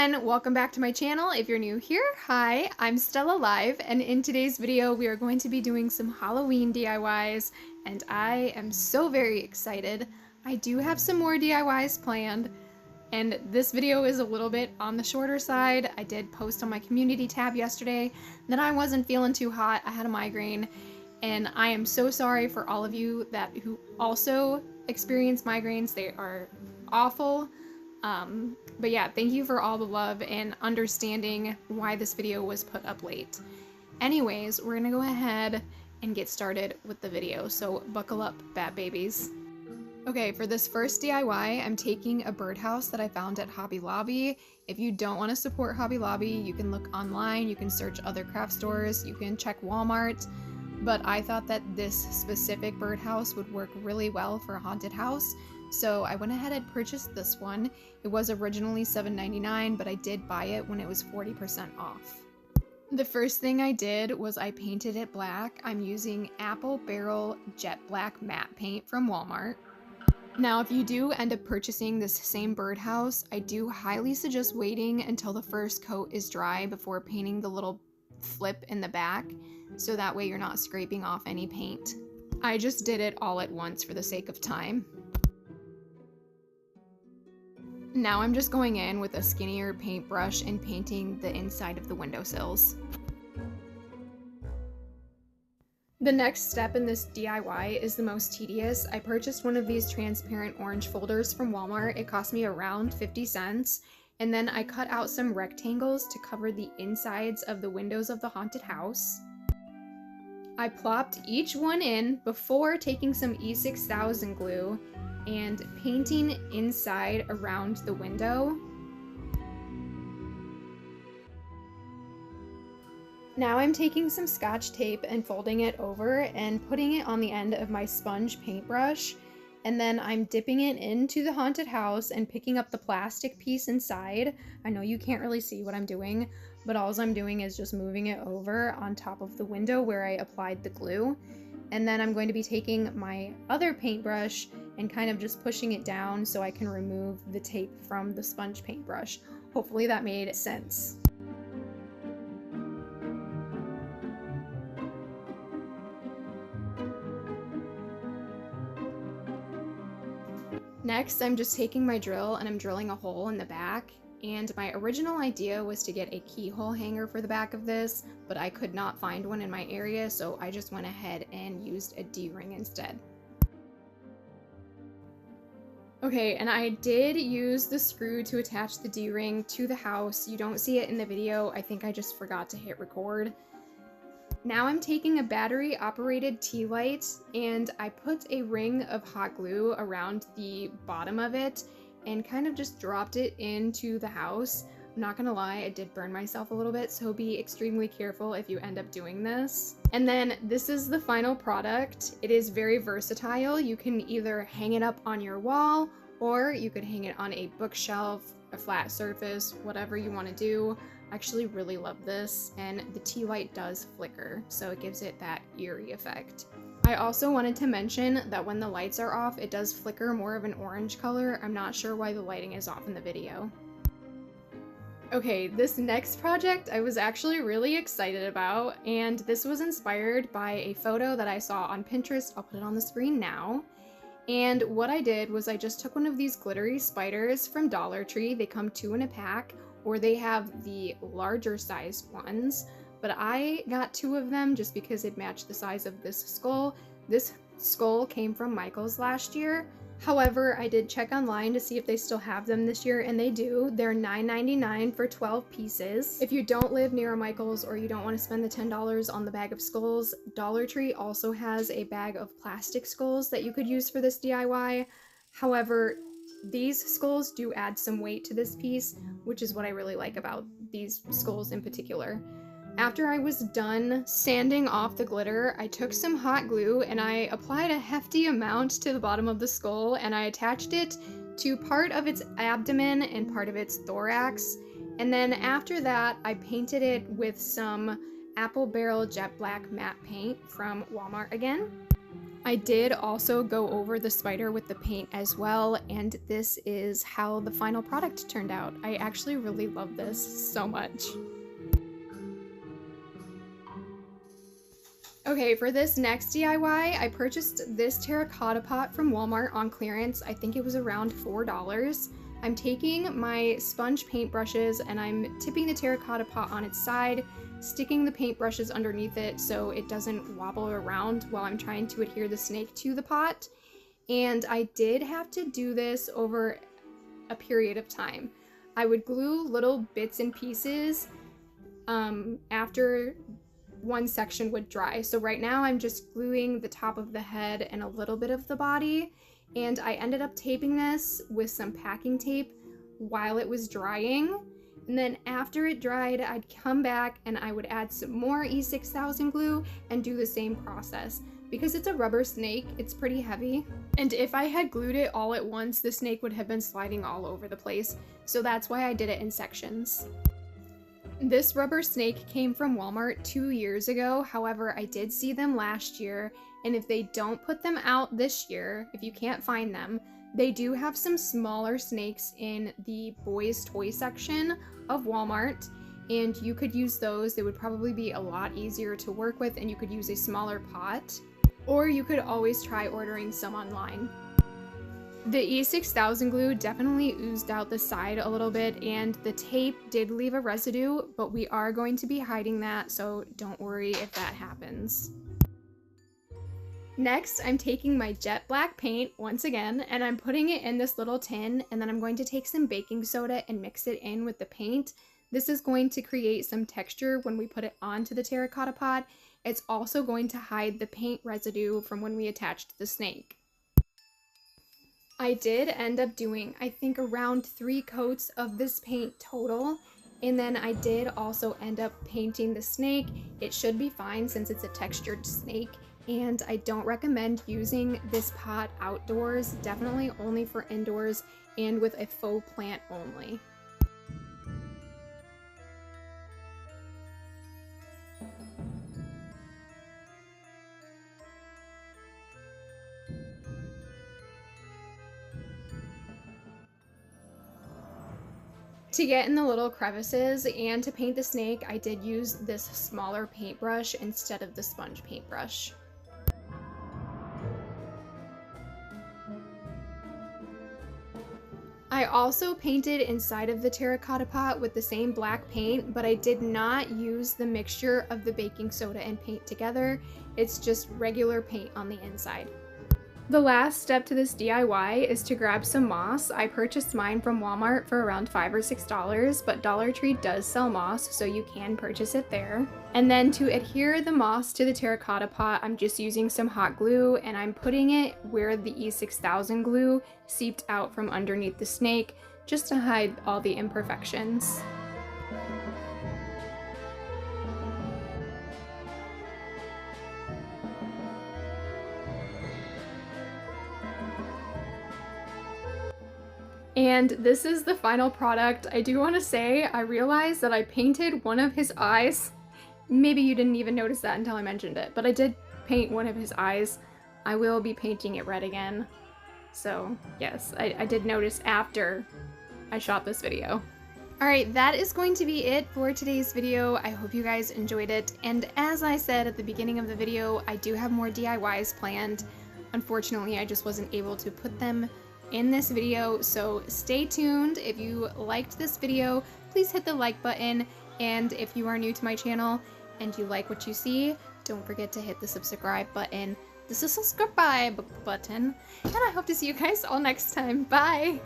everyone, welcome back to my channel. If you're new here, hi, I'm Stella Live, and in today's video we are going to be doing some Halloween DIYs, and I am so very excited. I do have some more DIYs planned, and this video is a little bit on the shorter side. I did post on my community tab yesterday that I wasn't feeling too hot. I had a migraine, and I am so sorry for all of you who also experience migraines. They are awful. But yeah, thank you for all the love and understanding why this video was put up late. Anyways, we're gonna go ahead and get started with the video, so buckle up, bat babies. Okay, for this first DIY, I'm taking a birdhouse that I found at Hobby Lobby. If you don't want to support Hobby Lobby, you can look online, you can search other craft stores, you can check Walmart, but I thought that this specific birdhouse would work really well for a haunted house. So I went ahead and purchased this one. It was originally $7.99, but I did buy it when it was 40% off. The first thing I did was I painted it black. I'm using Apple Barrel Jet Black Matte Paint from Walmart. Now, if you do end up purchasing this same birdhouse, I do highly suggest waiting until the first coat is dry before painting the little flip in the back, so that way you're not scraping off any paint. I just did it all at once for the sake of time. Now I'm just going in with a skinnier paintbrush and painting the inside of the windowsills. The next step in this DIY is the most tedious. I purchased one of these transparent orange folders from Walmart. It cost me around 50 cents. And then I cut out some rectangles to cover the insides of the windows of the haunted house. I plopped each one in before taking some E6000 glue and painting inside around the window. Now I'm taking some Scotch tape and folding it over and putting it on the end of my sponge paintbrush, and then I'm dipping it into the haunted house and picking up the plastic piece inside. I know you can't really see what I'm doing, but all I'm doing is just moving it over on top of the window where I applied the glue. And then I'm going to be taking my other paintbrush and kind of just pushing it down so I can remove the tape from the sponge paintbrush. Hopefully that made sense. Next, I'm just taking my drill and I'm drilling a hole in the back. And my original idea was to get a keyhole hanger for the back of this, but I could not find one in my area, so I just went ahead and used a D-ring instead. Okay, and I did use the screw to attach the D-ring to the house. You don't see it in the video. I think I just forgot to hit record. Now I'm taking a battery-operated tea light, and I put a ring of hot glue around the bottom of it and kind of just dropped it into the house. I'm not gonna lie, I did burn myself a little bit, so be extremely careful if you end up doing this. And then this is the final product. It is very versatile. You can either hang it up on your wall, or you could hang it on a bookshelf, a flat surface, whatever you want to do. I actually really love this, and the tea light does flicker, so it gives it that eerie effect. I also wanted to mention that when the lights are off, it does flicker more of an orange color. I'm not sure why the lighting is off in the video. Okay, this next project I was actually really excited about, and this was inspired by a photo that I saw on Pinterest. I'll put it on the screen now. And what I did was I just took one of these glittery spiders from Dollar Tree. They come 2 in a pack, or they have the larger sized ones. But I got 2 of them just because it matched the size of this skull. This skull came from Michael's last year. However, I did check online to see if they still have them this year, and they do. They're $9.99 for 12 pieces. If you don't live near a Michael's or you don't want to spend the $10 on the bag of skulls, Dollar Tree also has a bag of plastic skulls that you could use for this DIY. However, these skulls do add some weight to this piece, which is what I really like about these skulls in particular. After I was done sanding off the glitter, I took some hot glue and I applied a hefty amount to the bottom of the skull, and I attached it to part of its abdomen and part of its thorax. And then after that, I painted it with some Apple Barrel Jet Black Matte Paint from Walmart again. I did also go over the spider with the paint as well, and this is how the final product turned out. I actually really love this so much. Okay, for this next DIY, I purchased this terracotta pot from Walmart on clearance. I think it was around $4. I'm taking my sponge paintbrushes and I'm tipping the terracotta pot on its side, sticking the paintbrushes underneath it so it doesn't wobble around while I'm trying to adhere the snake to the pot. And I did have to do this over a period of time. I would glue little bits and pieces after one section would dry. So right now I'm just gluing the top of the head and a little bit of the body, and I ended up taping this with some packing tape while it was drying. And then after it dried, I'd come back and I would add some more E6000 glue and do the same process. Because it's a rubber snake, it's pretty heavy. And if I had glued it all at once, the snake would have been sliding all over the place. So that's why I did it in sections. This rubber snake came from Walmart 2 years ago. However, I did see them last year, and if they don't put them out this year, if you can't find them, they do have some smaller snakes in the boys' toy section of Walmart, and you could use those. They would probably be a lot easier to work with, and you could use a smaller pot, or you could always try ordering some online. The E6000 glue definitely oozed out the side a little bit, and the tape did leave a residue, but we are going to be hiding that, so don't worry if that happens. Next, I'm taking my jet black paint once again, and I'm putting it in this little tin, and then I'm going to take some baking soda and mix it in with the paint. This is going to create some texture when we put it onto the terracotta pot. It's also going to hide the paint residue from when we attached the snake. I did end up doing, I think, around 3 coats of this paint total, and then I did also end up painting the snake. It should be fine since it's a textured snake, and I don't recommend using this pot outdoors, definitely only for indoors and with a faux plant only. To get in the little crevices and to paint the snake, I did use this smaller paintbrush instead of the sponge paintbrush. I also painted inside of the terracotta pot with the same black paint, but I did not use the mixture of the baking soda and paint together. It's just regular paint on the inside. The last step to this DIY is to grab some moss. I purchased mine from Walmart for around $5 or $6, but Dollar Tree does sell moss, so you can purchase it there. And then to adhere the moss to the terracotta pot, I'm just using some hot glue, and I'm putting it where the E6000 glue seeped out from underneath the snake, just to hide all the imperfections. And this is the final product. I do want to say, I realized that I painted one of his eyes. Maybe you didn't even notice that until I mentioned it, but I did paint one of his eyes. I will be painting it red again. So yes, I did notice after I shot this video. Alright, that is going to be it for today's video. I hope you guys enjoyed it. And as I said at the beginning of the video, I do have more DIYs planned. Unfortunately, I just wasn't able to put them in this video, so stay tuned. If you liked this video, please hit the like button, and if you are new to my channel and you like what you see, don't forget to hit the subscribe button. This is subscribe button, and I hope to see you guys all next time. Bye!